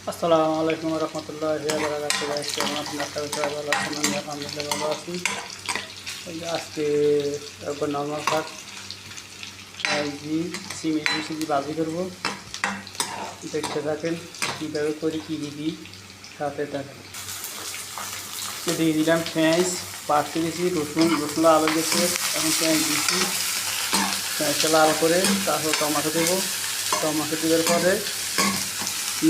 আসসালামু আলাইকুম রহমতুল্লাহি ওয়া বারাকাতুহু। গাইস, কেমন আছেন? আশা করি সবাই ভালো আছেন। আমি আলহামদুলিল্লাহ ভালো আছি। এই যে আজকে একবার নর্মাল ভাত জি সিমের বেশি দিয়ে ভাজি করবো। দেখতে থাকেন কীভাবে করি, কী দিই সাথে থাকেন। দিয়ে দিলাম পেঁয়াজ, পাঁচতে দিয়েছি রসুন আলু গেছে। এখন পেঁয়াজ দিচ্ছি, পেঁয়াজটা লাল করে তারপর টমেটো দেবো। টমেটো দেওয়ার পরে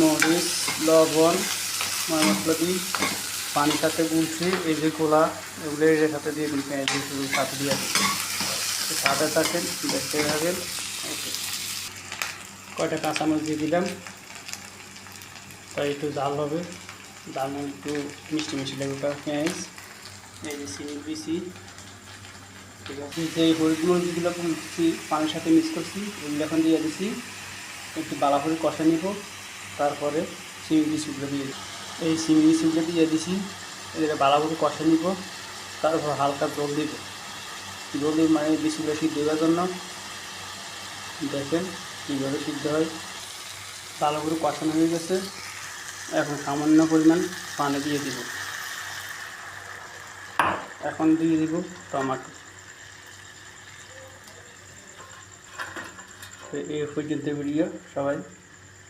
মরিচ, লবণ, মশলা দিই, পানির সাথে গুলছি। এই যে গোলা, এগুলো এর সাথে দিয়ে দিন, পেঁয়াজ দিয়ে শুধু সাথে দিয়ে দিন। সাথে থাকেন, দেখতে থাকেন। ওকে, কয়টা কাঁচামরিচ দিয়ে দিলাম, তাই একটু ঝাল হবে। ঝাল মানে একটু মিষ্টি মিষ্টি লাগবে। পেঁয়াজ, এই যে চিনি দিয়েছি, ঠিক আছে। যে হলুদ মরিচগুলো পানির সাথে মিক্স করছি ওইগুলো এখন দিয়ে দিছি। একটু বালা করে কষা নিব, তারপরে চিংড়ি বিচিগুলো দিয়ে দিই। এই চিংড়ি বিচিগুলো দিয়ে দিছি, এগুলো বালা করে কষা নিব, তারপর হালকা জল দিব। জল দিয়ে মানে বিচিগুলো সিদ্ধ দেওয়ার জন্য। দেখেন কীভাবে সিদ্ধ হয়। ভালো করে কষানো হয়ে গেছে, এখন সামান্য পরিমাণ পানি দিয়ে দিব। এখন দিয়ে দিব টমেটো। তো এই পর্যন্ত ভিডিও সবাই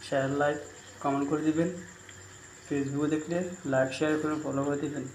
শেয়ার, লাইক, কমেন্ট করে দিবেন। ফেসবুকে দেখলে লাইক শেয়ার করে ফলো করে দেবেন।